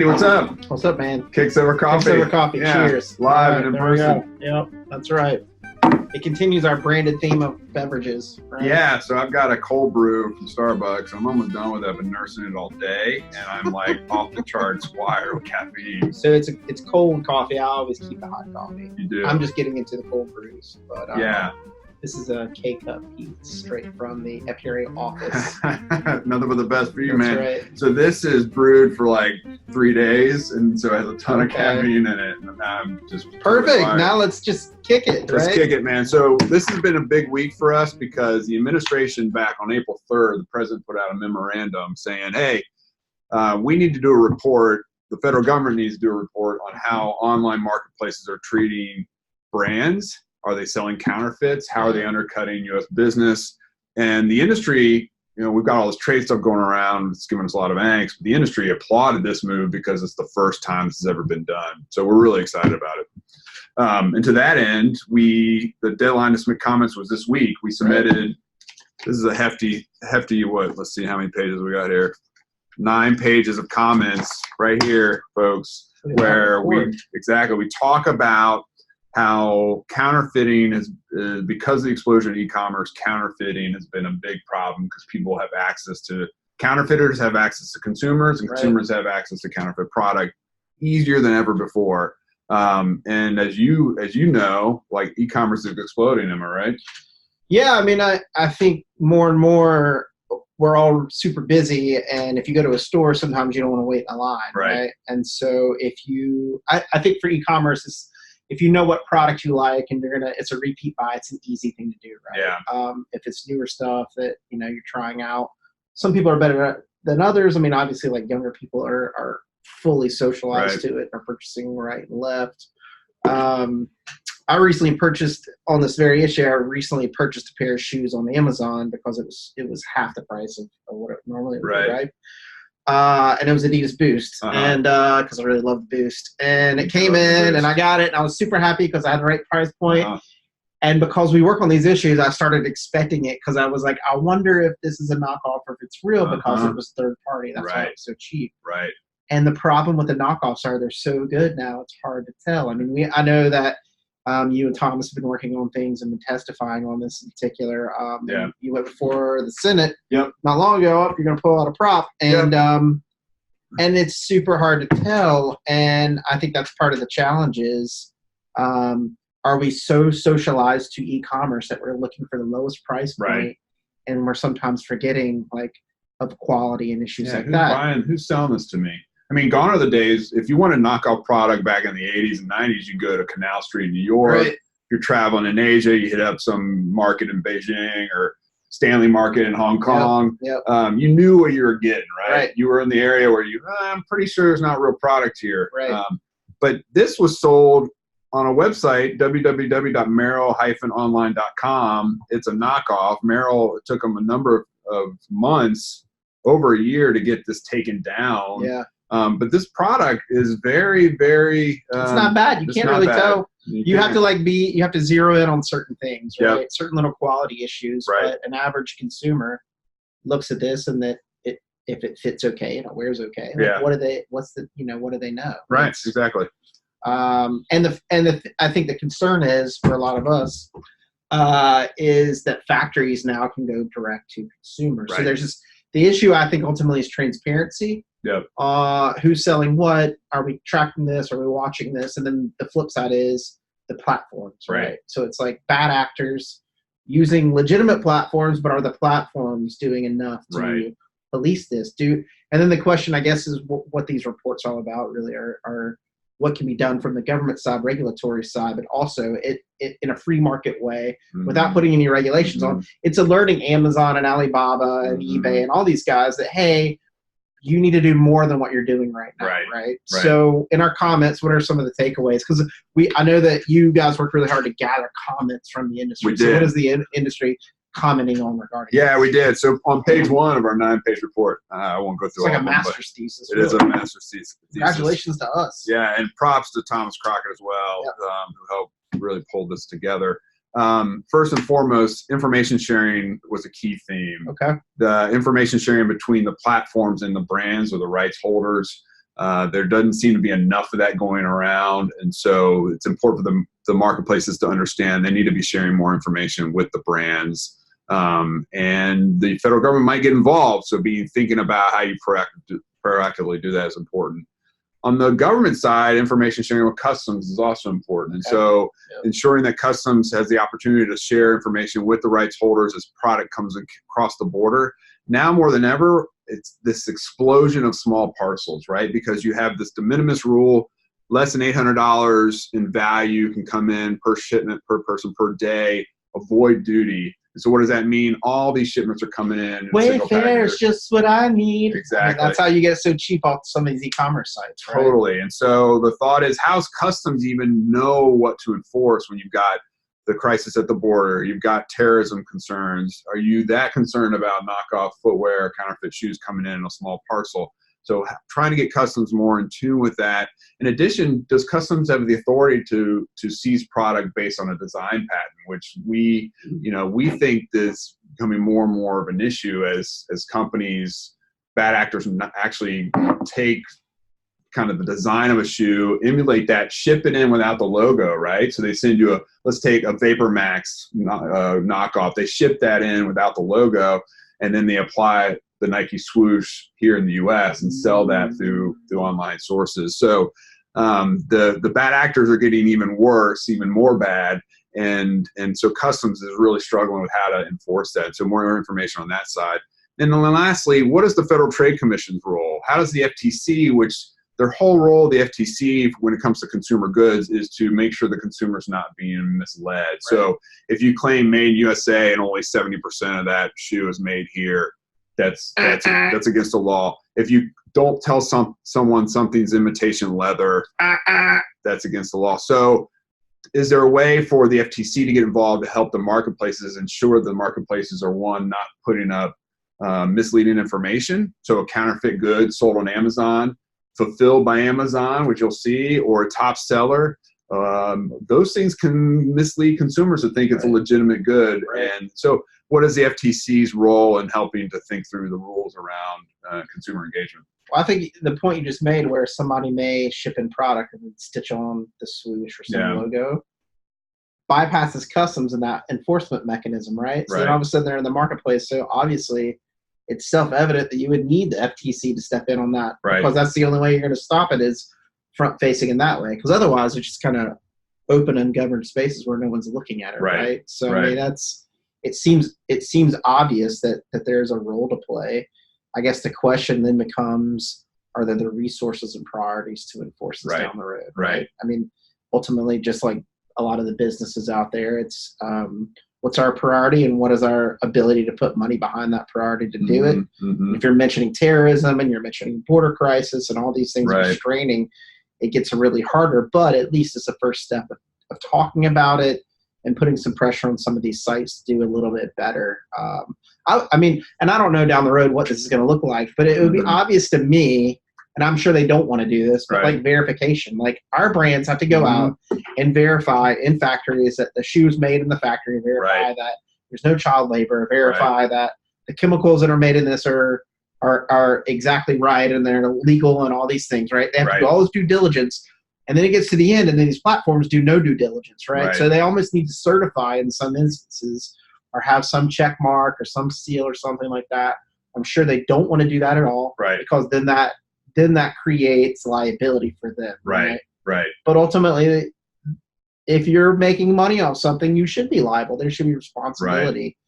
what's up? What's up, man? Kicks Over Coffee. Kicks Over Coffee. Yeah, Cheers. live Right, and in there we person. go. Yep, that's right. It continues our branded theme of beverages. Right? Yeah, so I've got a cold brew from Starbucks. I'm almost done with it. I've been nursing it all day, and I'm like off the charts wired with caffeine. So it's cold coffee. I always keep the hot coffee. You do. I'm just getting into the cold brews, but Yeah. this is a K-Cup heat straight from the Epicurean office. Nothing but the best for you, That's man. right. So this is brewed for like 3 days, and so it has a ton of caffeine in it. And I'm just Perfect. wired. Now let's just kick it. Let's right? kick it, man. So this has been a big week for us because the administration back on April 3rd, the president put out a memorandum saying, hey, we need to do a report. The federal government needs to do a report on how online marketplaces are treating brands. Are they selling counterfeits? How are they undercutting U.S. business? And the industry, you know, we've got all this trade stuff going around. It's giving us a lot of angst. But the industry applauded this move because it's the first time this has ever been done. So we're really excited about it. And to that end, the deadline to submit comments was this week. We submitted, this is a hefty, let's see how many pages we got here. 9 pages of comments right here, folks, where we talk about how counterfeiting is, because of the explosion of e-commerce, counterfeiting has been a big problem because people have access to, counterfeiters have access to consumers, and consumers have access to counterfeit product easier than ever before. And as you know, like e-commerce is exploding, am I right? Yeah, I mean, I think more and more we're all super busy, and if you go to a store, sometimes you don't want to wait in a line, right? And so I think for e-commerce, if you know what product you like and it's a repeat buy, it's an easy thing to do, right? Yeah. If it's newer stuff that, you know, you're trying out, some people are better than others. I mean, obviously, like younger people are fully socialized to it, are purchasing right and left. I recently purchased, on this very issue, a pair of shoes on Amazon because it was half the price of what it normally would be, right? And it was Adidas Boost, and because I really love the Boost, and it came in, and I got it, and I was super happy because I had the right price point. And because we work on these issues, I started expecting it because I was like, I wonder if this is a knockoff or if it's real because it was third party. That's why it was so cheap. Right. And the problem with the knockoffs are they're so good now, it's hard to tell. I mean, I know that you and Thomas have been working on things and been testifying on this in particular. You went before the Senate not long ago. You're going to pull out a prop, and it's super hard to tell. And I think that's part of the challenge is, are we so socialized to e-commerce that we're looking for the lowest price point, and we're sometimes forgetting like of quality and issues like that. Who's selling this to me? I mean, gone are the days, if you want a knockoff product back in the 80s and 90s, you go to Canal Street in New York. If you're traveling in Asia, you hit up some market in Beijing or Stanley Market in Hong Kong. You knew what you were getting, right? You were in the area where I'm pretty sure there's not real product here. But this was sold on a website, www.merrill-online.com. It's a knockoff. Merrill, it took them a number of months, over a year, to get this taken down. But this product is very, very. It's not bad. You can't really tell. You have to zero in on certain things, right? Certain little quality issues. But an average consumer looks at this and that if it fits okay and it wears okay. Like what do they know? Right. Exactly. I think the concern is for a lot of us is that factories now can go direct to consumers. So there's the issue, I think, ultimately is transparency. Who's selling what? Are we tracking this? Are we watching this? And then the flip side is the platforms, right? So it's like bad actors using legitimate platforms, but are the platforms doing enough to police this? And then the question, I guess, is what these reports are all about really are what can be done from the government side, regulatory side, but also it in a free market way without putting any regulations on. It's alerting Amazon and Alibaba and eBay and all these guys that, hey, you need to do more than what you're doing right now, right? So in our comments, what are some of the takeaways? Because I know that you guys worked really hard to gather comments from the industry. So what is the industry commenting on regarding this? We did. So on page 1 of our 9-page report, I won't go through all of them. It's like a master's thesis. It is a master's thesis. Congratulations to us. Yeah, and props to Thomas Crockett as well, who helped really pull this together. First and foremost, information sharing was a key theme. Okay. The information sharing between the platforms and the brands or the rights holders There doesn't seem to be enough of that going around, and so it's important for the marketplaces to understand they need to be sharing more information with the brands, and the federal government might get involved. So thinking about how you proactively do that is important. On the government side, information sharing with customs is also important. And so ensuring that customs has the opportunity to share information with the rights holders as product comes across the border. Now more than ever, it's this explosion of small parcels, right? Because you have this de minimis rule, less than $800 in value can come in per shipment, per person, per day, avoid duty. So what does that mean? All these shipments are coming in. Wayfair is just what I need. Exactly. I mean, that's how you get so cheap off some of these e-commerce sites, right? Totally. And so the thought is, how's customs even know what to enforce when you've got the crisis at the border, you've got terrorism concerns? Are you that concerned about knockoff footwear, counterfeit shoes coming in a small parcel? So trying to get customs more in tune with that. In addition, does customs have the authority to seize product based on a design patent, which we think is becoming more and more of an issue as companies, bad actors actually take kind of the design of a shoe, emulate that, ship it in without the logo, right? So they send you let's take a Vapor Max knockoff. They ship that in without the logo, and then they apply the Nike swoosh here in the U.S. and sell that through online sources. So the bad actors are getting even worse, even more bad, and so customs is really struggling with how to enforce that. So more information on that side. And then lastly, what is the Federal Trade Commission's role? How does the FTC, which their whole role, the FTC, when it comes to consumer goods, is to make sure the consumer's not being misled. Right. So if you claim made USA and only 70% of that shoe is made here, that's against the law. If you don't tell someone something's imitation leather, that's against the law. So is there a way for the FTC to get involved to help the marketplaces ensure the marketplaces are, one, not putting up misleading information? So a counterfeit good sold on Amazon, fulfilled by Amazon, which you'll see, or a top seller, those things can mislead consumers to think it's a legitimate good. Right. And so what is the FTC's role in helping to think through the rules around consumer engagement? Well, I think the point you just made, where somebody may ship in product and stitch on the swoosh or some logo, bypasses customs and that enforcement mechanism, right? So then all of a sudden they're in the marketplace. So obviously it's self-evident that you would need the FTC to step in on that, because that's the only way you're going to stop it, is front-facing in that way. Because otherwise it's just kind of open and governed spaces where no one's looking at it, right? So I mean, it seems obvious that there's a role to play. I guess the question then becomes, are there the resources and priorities to enforce this down the road? Right. I mean, ultimately, just like a lot of the businesses out there, it's what's our priority and what is our ability to put money behind that priority to do it. Mm-hmm. If you're mentioning terrorism and you're mentioning border crisis and all these things restraining, it gets really harder, but at least it's a first step of talking about it and putting some pressure on some of these sites to do a little bit better. I mean, and I don't know down the road what this is going to look like, but it would be obvious to me, and I'm sure they don't want to do this, but like verification. Like our brands have to go out and verify in factories that the shoe's made in the factory, verify that there's no child labor, verify that the chemicals that are made in this are exactly right and they're legal and all these things, right? They have to do all this due diligence. And then it gets to the end, and then these platforms do no due diligence, right? So they almost need to certify in some instances or have some check mark or some seal or something like that. I'm sure they don't want to do that at all, because then that creates liability for them, right? But ultimately, if you're making money off something, you should be liable. There should be responsibility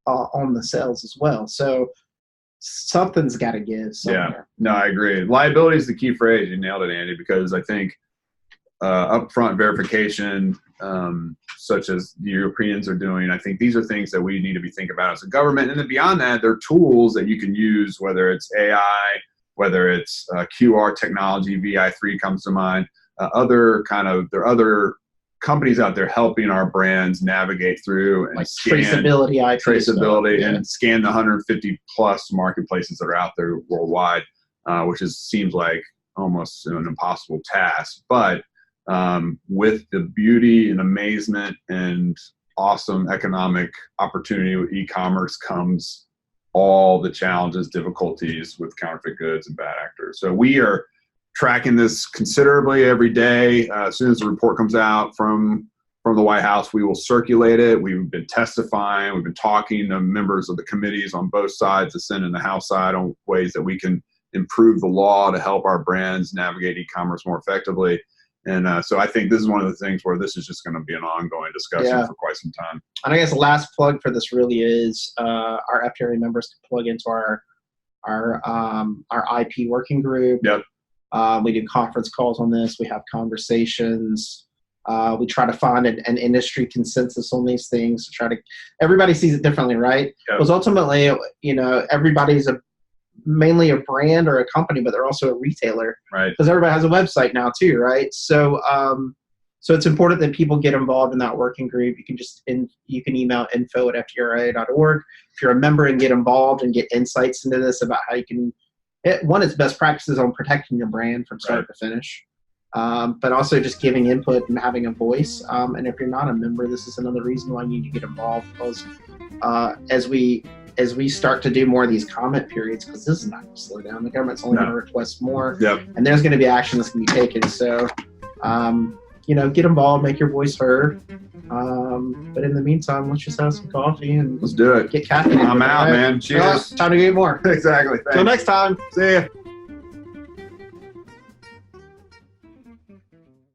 on the sales as well. So something's got to give somewhere. Yeah, no, I agree. Liability is the key phrase. You nailed it, Andy, because I think upfront verification, such as the Europeans are doing, I think these are things that we need to be thinking about as a government. And then beyond that, there are tools that you can use, whether it's AI, whether it's QR technology, VI3 comes to mind, there are other companies out there helping our brands navigate through and like scan traceability and scan the 150 plus marketplaces that are out there worldwide, which seems like almost an impossible task. But with the beauty and amazement and awesome economic opportunity with e-commerce comes all the challenges, difficulties with counterfeit goods and bad actors. So we are tracking this considerably every day. As soon as the report comes out from the White House, we will circulate it. We've been testifying. We've been talking to members of the committees on both sides, the Senate and the House side, on ways that we can improve the law to help our brands navigate e-commerce more effectively. And so I think this is one of the things where this is just going to be an ongoing discussion for quite some time. And I guess the last plug for this really is our FDRA members can plug into our IP working group. Yep. We do conference calls on this. We have conversations. We try to find an industry consensus on these things to try to. Everybody sees it differently, right? Yep. Because ultimately, everybody's mainly a brand or a company, but they're also a retailer, right? Because everybody has a website now too, right? So, so it's important that people get involved in that working group. You can email info@fdra.org if you're a member and get involved and get insights into this about how you can. It's best practices on protecting your brand from start to finish. But also just giving input and having a voice. And if you're not a member, this is another reason why you need to get involved, because as we start to do more of these comment periods, because this is not going to slow down. The government's only going to request more, and there's going to be action that's going to be taken. So, get involved, make your voice heard. But in the meantime, let's just have some coffee and let's do it. Get caffeine. I'm out, man. Cheers. Time to get more. Exactly. Thanks. Till next time. See ya.